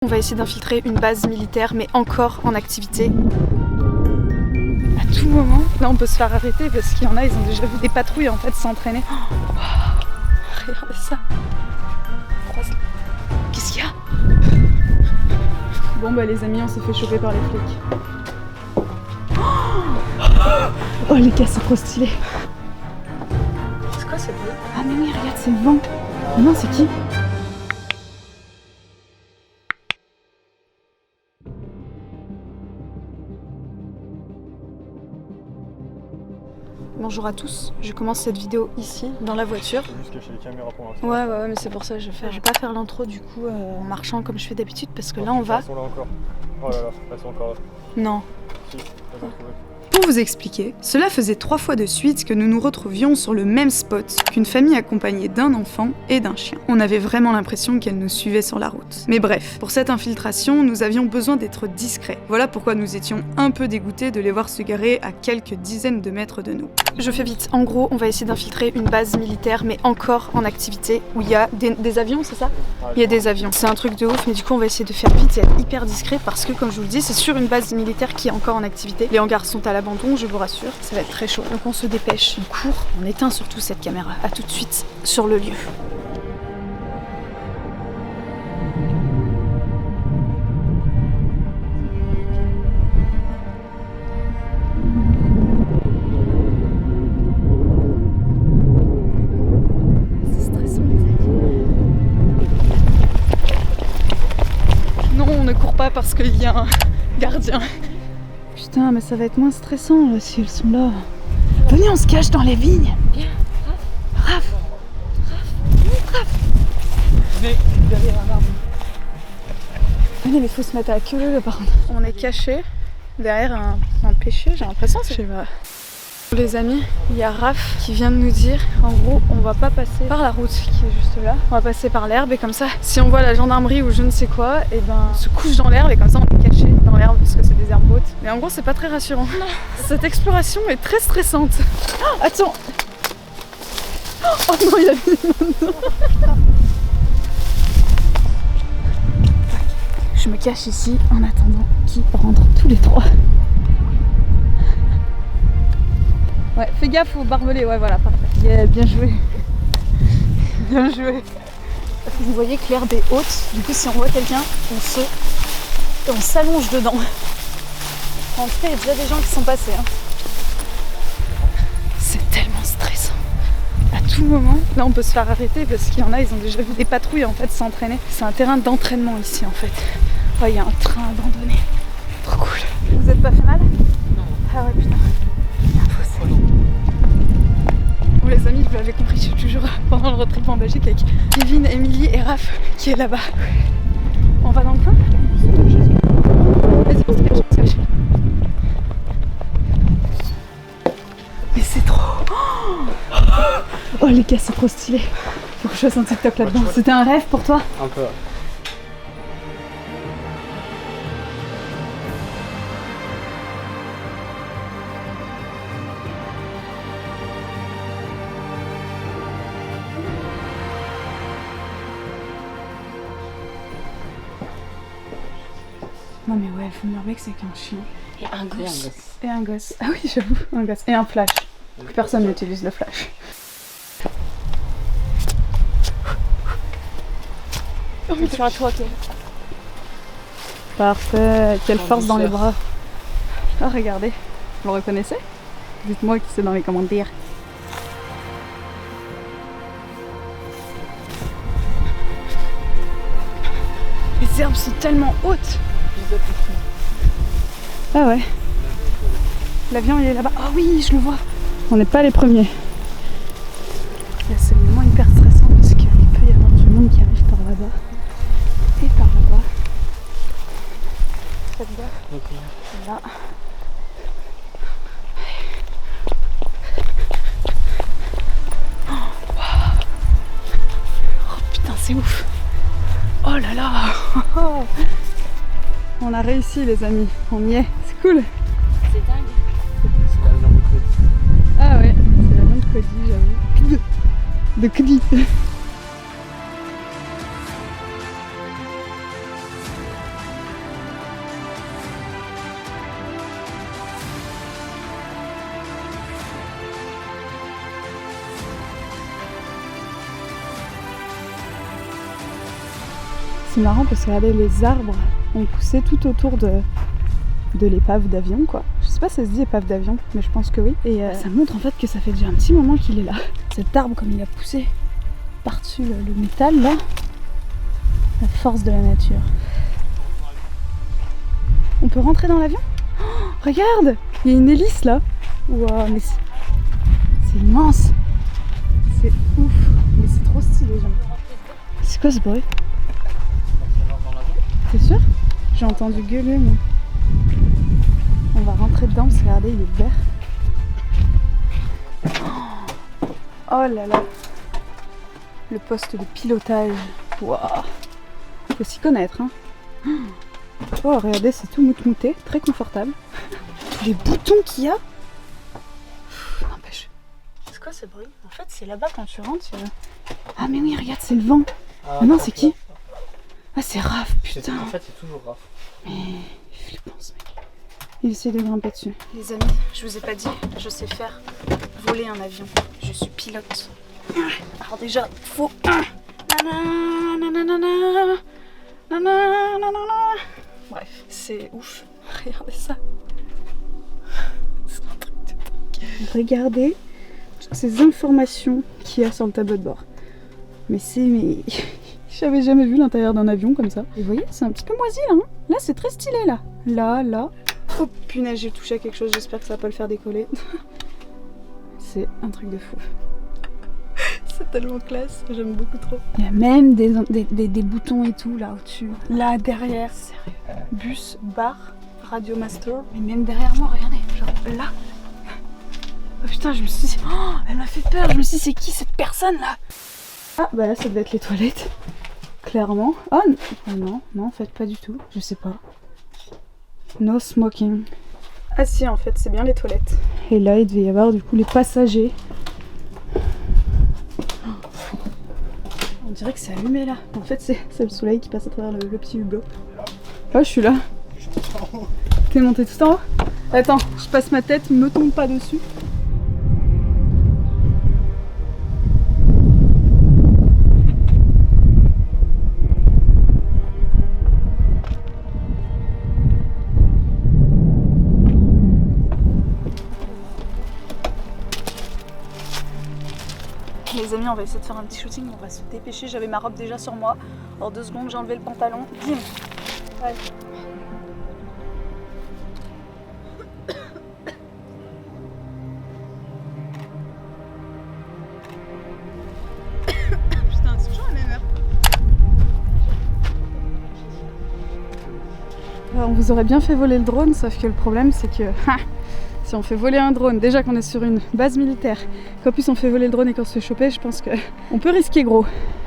On va essayer d'infiltrer une base militaire, mais encore en activité. À tout moment, là on peut se faire arrêter parce qu'il y en a, ils ont déjà vu des patrouilles en fait s'entraîner. Oh, regardez ça. Qu'est-ce qu'il y a? Bon bah les amis, on s'est fait choper par les flics. Oh les gars, c'est trop stylé. C'est quoi cette bleu? Ah mais oui, regarde, c'est le vent. Oh non, c'est qui? Bonjour à tous, je commence cette vidéo ici, dans la voiture. Juste cacher les caméras pour l'instant. Ouais, mais c'est pour ça que je vais pas faire l'intro du coup en marchant comme je fais d'habitude parce que là on va... Elles sont là encore. Oh là là, elles sont encore là. Non. Si, elles ont trouvé. Pour vous expliquer, cela faisait 3 fois de suite que nous nous retrouvions sur le même spot qu'une famille accompagnée d'un enfant et d'un chien. On avait vraiment l'impression qu'elle nous suivait sur la route. Mais bref, pour cette infiltration, nous avions besoin d'être discrets. Voilà pourquoi nous étions un peu dégoûtés de les voir se garer à quelques dizaines de mètres de nous. Je fais vite. En gros, on va essayer d'infiltrer une base militaire, mais encore en activité, où il y a des avions, c'est ça? Il y a des avions. C'est un truc de ouf, mais du coup, on va essayer de faire vite et être hyper discret parce que, comme je vous le dis, c'est sur une base militaire qui est encore en activité. Les hangars sont à l'abandon, je vous rassure. Ça va être très chaud. Donc on se dépêche, on court, on éteint surtout cette caméra. À tout de suite sur le lieu. On ne court pas parce qu'il y a un gardien. Putain, mais ça va être moins stressant là si elles sont là. Venez, on se cache dans les vignes. Viens, Raph. venez derrière un arbre. Venez, mais faut se mettre à la queue par contre. On est caché derrière un péché, j'ai l'impression. Je sais pas. Les amis, il y a Raph qui vient de nous dire en gros on va pas passer par la route qui est juste là, on va passer par l'herbe et comme ça si on voit la gendarmerie ou je ne sais quoi, et ben on se couche dans l'herbe et comme ça on est caché dans l'herbe parce que c'est des herbes hautes. Mais en gros c'est pas très rassurant. Non. Cette exploration est très stressante. Oh, attends. Oh non, il a mis maintenant. Je me cache ici en attendant qu'ils rentrent tous les trois. Ouais, fais gaffe au barbelé, ouais voilà, parfait. Yeah, bien joué. Bien joué. Vous voyez que l'herbe est haute, du coup si on voit quelqu'un, on s'allonge dedans. En tout cas, il y a déjà des gens qui sont passés. Hein. C'est tellement stressant. À tout moment, là on peut se faire arrêter parce qu'il y en a, ils ont déjà vu des patrouilles en fait s'entraîner. C'est un terrain d'entraînement ici en fait. Oh, il y a un train abandonné. Trop cool. Vous êtes pas fait mal? Non. Ah ouais, putain. Bon les amis, vous l'avez compris, je suis toujours pendant le road trip en Belgique avec Kevin, Émilie et Raph qui est là-bas. On va dans le coin? Vas-y, on se cache. Mais c'est trop... Oh les gars, c'est trop stylé. Faut que je fasse un TikTok là-dedans. C'était un rêve pour toi? Un peu. Non mais ouais, faut me que c'est qu'un chien. Et un gosse. Et un gosse. Ah oui, j'avoue, un gosse. Et un flash. Personne n'utilise le flash. Oh, mais tu as toi, ok. Parfait, quelle En force dans les douceur. bras. Ah regardez, vous le reconnaissez? Dites-moi qui c'est dans les commentaires. Les herbes sont tellement hautes. Ah ouais. L'avion il est là-bas. Ah oui, je le vois. On n'est pas les premiers. Là c'est vraiment hyper stressant parce qu'il peut y avoir du monde qui arrive par là-bas. Et par là-bas. Faites gaffe. Ok. Là. Oh putain, c'est ouf. Oh là là. On a réussi les amis, on y est, c'est cool. C'est dingue. C'est l'avion de Cody. Ah ouais, c'est l'avion de Cody, j'avoue. De Cody. c'est marrant parce que regardez, les arbres ont poussé tout autour de l'épave d'avion, quoi. Je sais pas si ça se dit épave d'avion, mais je pense que oui. Et ça montre en fait que ça fait déjà un petit moment qu'il est là. Cet arbre, comme il a poussé par-dessus le métal, là, la force de la nature. On peut rentrer dans l'avion? Oh, regarde, il y a une hélice là. Waouh, mais c'est immense. C'est ouf, mais c'est trop stylé, j'aime. C'est quoi ce bruit? T'es sûr? J'ai entendu gueuler, mais... On va rentrer dedans parce que regardez, il est vert. Oh là là. Le poste de pilotage. Waouh. Faut s'y connaître, hein. Oh, regardez, c'est tout moutmouté, très confortable. Les boutons qu'il y a. N'empêche. C'est quoi ce bruit? En fait, c'est là-bas quand tu rentres. Ah mais oui, regarde, c'est le vent. Ah non, c'est qui? Ah, c'est Raph, putain. En fait, c'est toujours Raph. Mais flippant ce mec. Il essaie de grimper dessus. Les amis, je vous ai pas dit, je sais faire voler un avion. Je suis pilote. Alors déjà, faut... Bref, c'est ouf. Regardez ça. C'est un truc de dingue. Regardez toutes ces informations qu'il y a sur le tableau de bord. Mais c'est... J'avais jamais vu l'intérieur d'un avion comme ça. Et vous voyez, c'est un petit peu moisi là. Hein, là, c'est très stylé là. Là. Oh punaise, j'ai touché à quelque chose. J'espère que ça va pas le faire décoller. C'est un truc de fou. C'est tellement classe. J'aime beaucoup trop. Il y a même des boutons et tout là au-dessus. Là, derrière. Sérieux. Bus, bar, Radio Master. Mais même derrière moi, regardez. Genre là. Oh putain, je me suis dit... Oh, elle m'a fait peur. Je me suis dit, c'est qui cette personne là? Ah, bah là, ça devait être les toilettes. Clairement. Ah non, en fait, pas du tout. Je sais pas. No smoking. Ah si, en fait, c'est bien les toilettes. Et là, il devait y avoir du coup les passagers. On dirait que c'est allumé là. En fait, c'est le soleil qui passe à travers le petit hublot. Oh, je suis là. T'es monté tout en haut? Attends, je passe ma tête, me tombe pas dessus. Les amis, on va essayer de faire un petit shooting, on va se dépêcher. J'avais ma robe déjà sur moi. En 2 secondes, j'ai enlevé le pantalon. Bim. Allez. Putain, c'est toujours la même heure. Alors, on vous aurait bien fait voler le drone, sauf que le problème, c'est que... Si on fait voler un drone, déjà qu'on est sur une base militaire, qu'en plus on fait voler le drone et qu'on se fait choper, je pense qu'on peut risquer gros.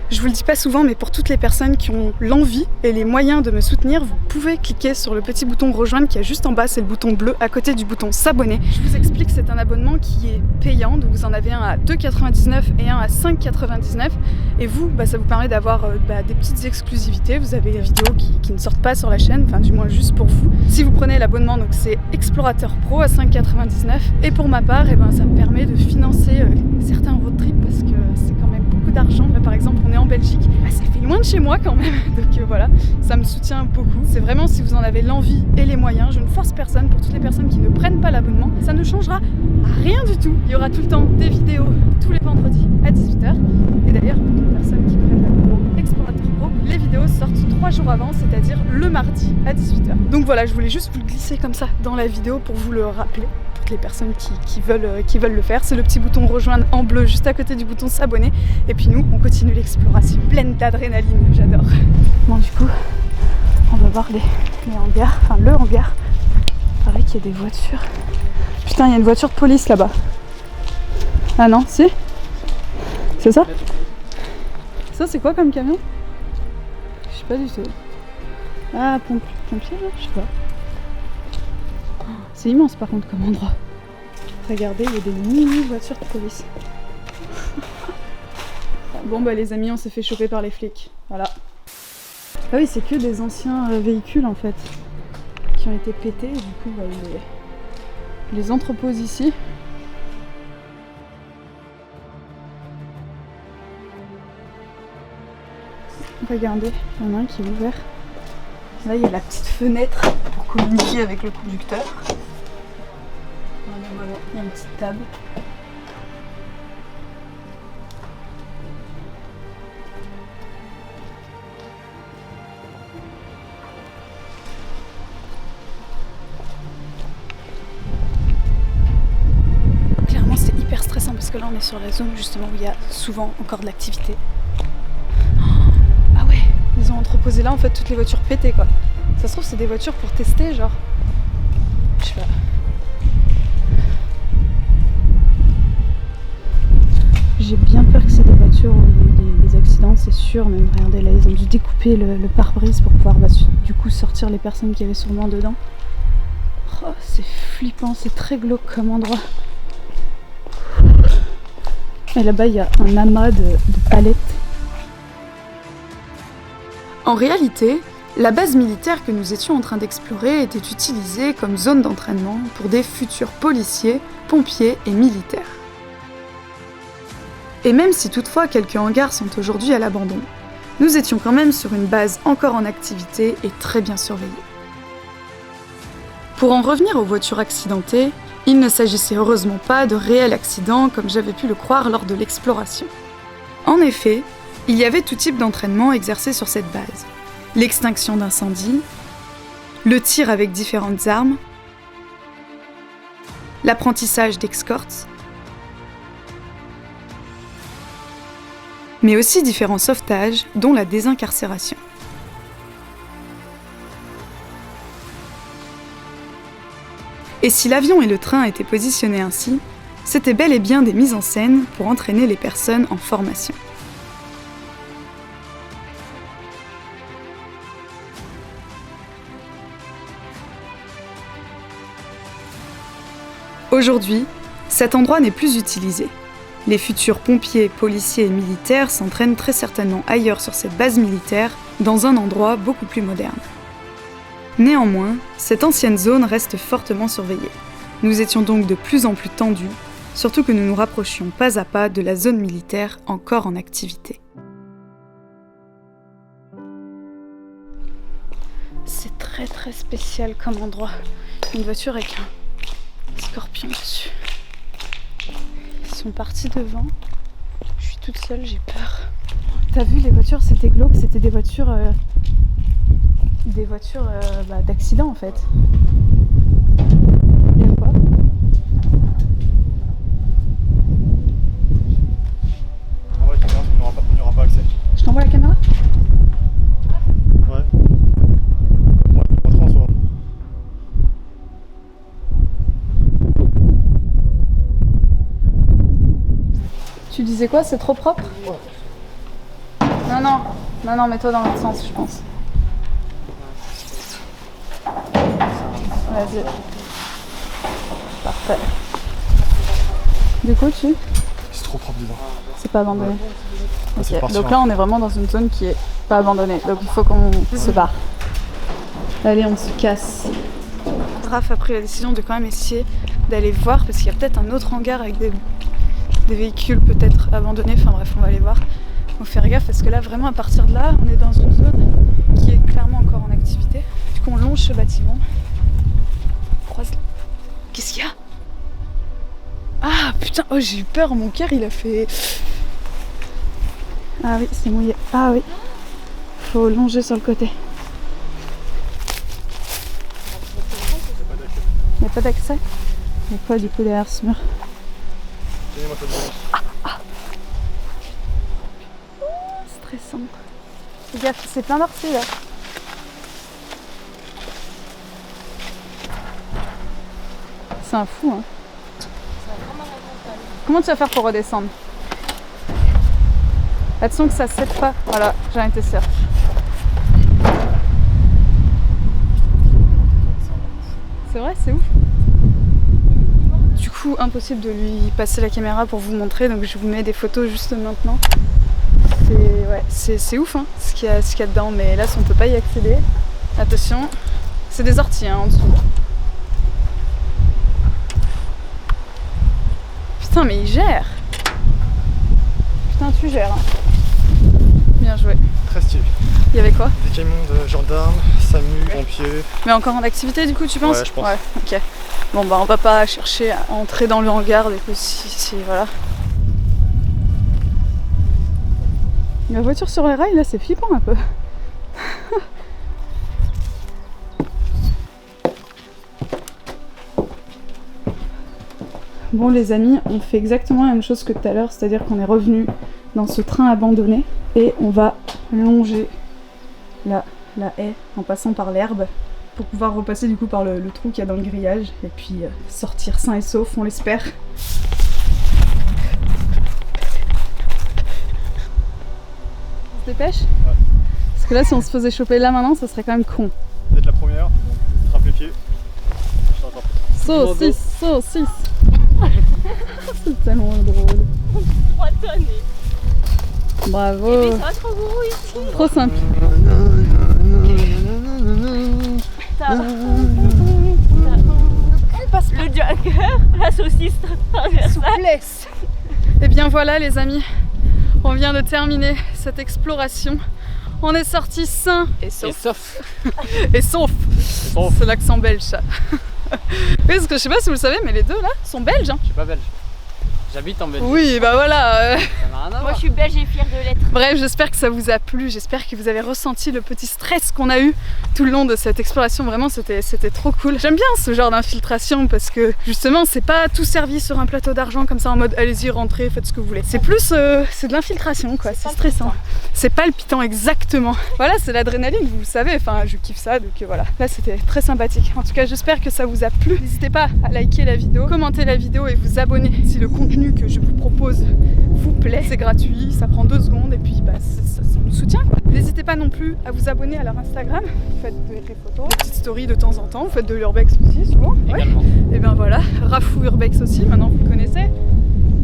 Je vous le dis pas souvent, mais pour toutes les personnes qui ont l'envie et les moyens de me soutenir, vous pouvez cliquer sur le petit bouton rejoindre qui est juste en bas, c'est le bouton bleu à côté du bouton s'abonner. Je vous explique, c'est un abonnement qui est payant, donc vous en avez un à 2,99 et un à 5,99. Et vous, ça vous permet d'avoir des petites exclusivités. Vous avez des vidéos qui ne sortent pas sur la chaîne, enfin du moins juste pour vous. Si vous prenez l'abonnement, donc c'est Explorateur Pro à 5,99. Et pour ma part, ça me permet de financer certains road trips parce que c'est quand même beaucoup d'argent. Là par exemple, on est en Belgique, ça fait loin de chez moi quand même. Donc voilà, ça me soutient beaucoup. C'est vraiment si vous en avez l'envie et les moyens. Je ne force personne. Pour toutes les personnes qui ne prennent pas l'abonnement, ça ne changera rien du tout. Il y aura tout le temps des vidéos tous les vendredis à 18h. Et d'ailleurs, pour les personnes qui prennent l'abonnement Explorateur Pro, les vidéos sortent 3 jours avant, c'est-à-dire le mardi à 18h. Donc voilà, je voulais juste vous le glisser comme ça dans la vidéo pour vous le rappeler. Les personnes qui veulent le faire, c'est le petit bouton rejoindre en bleu juste à côté du bouton s'abonner. Et puis nous, on continue l'exploration pleine d'adrénaline, j'adore. Bon, du coup, on va voir les hangars, enfin le hangar. Il paraît qu'il y a des voitures. Putain, il y a une voiture de police là-bas. Ah non, si? C'est ça? Ça, c'est quoi comme camion? Je sais pas du tout. Ah, pompier, je sais pas. C'est immense par contre comme endroit. Regardez, il y a des mini voitures de police. Bon les amis, on s'est fait choper par les flics. Voilà. Ah oui, c'est que des anciens véhicules en fait qui ont été pétés. Et du coup, ils les entreposent ici. Regardez, il y en a un qui est ouvert. Là, il y a la petite fenêtre pour communiquer avec le conducteur. Voilà, il y a une petite table. Clairement, c'est hyper stressant parce que là, on est sur la zone justement où il y a souvent encore de l'activité. Ah ouais, ils ont entreposé là en fait toutes les voitures pétées quoi. Ça se trouve, c'est des voitures pour tester, genre. Je sais pas. J'ai bien peur que c'est des voitures où il y a des accidents, c'est sûr. Même regardez là, ils ont dû découper le pare-brise pour pouvoir du coup sortir les personnes qui avaient sûrement dedans. Oh, c'est flippant, c'est très glauque comme endroit. Et là-bas, il y a un amas de palettes. En réalité, la base militaire que nous étions en train d'explorer était utilisée comme zone d'entraînement pour des futurs policiers, pompiers et militaires. Et même si toutefois quelques hangars sont aujourd'hui à l'abandon, nous étions quand même sur une base encore en activité et très bien surveillée. Pour en revenir aux voitures accidentées, il ne s'agissait heureusement pas de réels accidents comme j'avais pu le croire lors de l'exploration. En effet, il y avait tout type d'entraînement exercé sur cette base. L'extinction d'incendies, le tir avec différentes armes, l'apprentissage d'escorts, mais aussi différents sauvetages, dont la désincarcération. Et si l'avion et le train étaient positionnés ainsi, c'était bel et bien des mises en scène pour entraîner les personnes en formation. Aujourd'hui, cet endroit n'est plus utilisé. Les futurs pompiers, policiers et militaires s'entraînent très certainement ailleurs sur cette base militaire, dans un endroit beaucoup plus moderne. Néanmoins, cette ancienne zone reste fortement surveillée. Nous étions donc de plus en plus tendus, surtout que nous nous rapprochions pas à pas de la zone militaire encore en activité. C'est très très spécial comme endroit. Une voiture avec un scorpion dessus. Ils sont partis devant. Je suis toute seule, j'ai peur. T'as vu, les voitures c'était glauque, c'était des voitures d'accident en fait. Il y a quoi? Envoie la caméra, il n'y aura pas accès. Je t'envoie la caméra? Ouais. Ouais, on va transformer. Tu disais quoi? C'est trop propre? Ouais. Non, mets-toi dans l'autre sens, je pense. Vas-y. Parfait. Du coup, C'est trop propre dedans. c'est pas abandonné. Ouais, c'est Ok. parti, Donc hein. là, on est vraiment dans une zone qui est pas abandonnée. Donc il faut qu'on se barre. Allez, on se casse. Raph a pris la décision de quand même essayer d'aller voir parce qu'il y a peut-être un autre hangar avec des véhicules peut-être abandonnés. Enfin bref, on va aller voir. Faut faire gaffe parce que là, vraiment, à partir de là, on est dans une zone qui est clairement encore en activité. Du coup, on longe ce bâtiment. On croise. Qu'est-ce qu'il y a? Ah putain, oh j'ai eu peur, mon cœur il a fait. Ah oui, c'est mouillé. Ah oui. Faut longer sur le côté. Il n'y a pas d'accès? Il y a quoi du coup derrière ce mur? Tenez-moi ça devant. Stressant. Fais gaffe, c'est plein d'orties là. C'est un fou, hein. Comment tu vas faire pour redescendre? Attention que ça cède pas. Voilà, j'en étais sûre. C'est vrai, c'est ouf. Du coup, impossible de lui passer la caméra pour vous montrer, donc je vous mets des photos juste maintenant. C'est ouf hein, ce qu'il y a dedans, mais là on peut pas y accéder. Attention, c'est des orties hein, en dessous. Putain mais il gère. Putain tu gères hein. Bien joué. très stylé. Il y avait quoi? Des camions de gendarmes, SAMU, pompiers. Mais encore en activité du coup, tu penses? Ouais, je pense. Ouais, ok. Bon bah on va pas chercher à entrer dans le hangar du coup, si voilà. La voiture sur les rails là, c'est flippant un peu. Bon les amis, on fait exactement la même chose que tout à l'heure, c'est-à-dire qu'on est revenu dans ce train abandonné et on va longer la haie en passant par l'herbe pour pouvoir repasser du coup par le trou qu'il y a dans le grillage et puis sortir sain et sauf, on l'espère. On se dépêche? Ouais. Parce que là si on se faisait choper là maintenant, ça serait quand même con. Peut-être la première, donc trappe les pieds. Saucisse, saucisse. C'est tellement drôle. 3 tonnes. Bravo. Mais ça va trop gros ici. Trop simple. Le jagger, la saucisse transversale. Souplesse. Et bien voilà les amis, on vient de terminer cette exploration. On est sorti sain et sauf. Et sauf. C'est l'accent belge ça. Oui, parce que je sais pas si vous le savez, mais les deux là sont belges. Hein. Je suis pas belge. J'habite en Belgique. Oui, bah voilà. Ça n'a rien à Moi voir. je suis belge et fière de l'être. Bref, j'espère que ça vous a plu, j'espère que vous avez ressenti le petit stress qu'on a eu tout le long de cette exploration. Vraiment, c'était trop cool. J'aime bien ce genre d'infiltration parce que justement, c'est pas tout servi sur un plateau d'argent comme ça en mode allez-y, rentrez, faites ce que vous voulez. C'est plus, c'est de l'infiltration quoi, c'est stressant. C'est palpitant exactement. Voilà, c'est l'adrénaline, vous le savez, enfin je kiffe ça, donc voilà. Là, c'était très sympathique. En tout cas, j'espère que ça vous a plu. N'hésitez pas à liker la vidéo, commenter la vidéo et vous abonner si le contenu que je vous propose vous plaît. C'est gratuit, ça prend 2 secondes et puis bah, ça nous soutient quoi. N'hésitez pas non plus à vous abonner à leur Instagram. Vous faites des photos, des petites stories de temps en temps. Vous faites de l'urbex aussi souvent. Ouais. Également. Et ben voilà, Rafou Urbex aussi, maintenant vous le connaissez.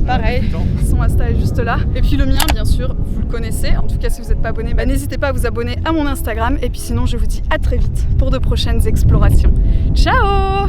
Pareil, son Insta est juste là. Et puis le mien, bien sûr, vous le connaissez. En tout cas, si vous n'êtes pas abonné, bah, n'hésitez pas à vous abonner à mon Instagram. Et puis sinon, je vous dis à très vite pour de prochaines explorations. Ciao!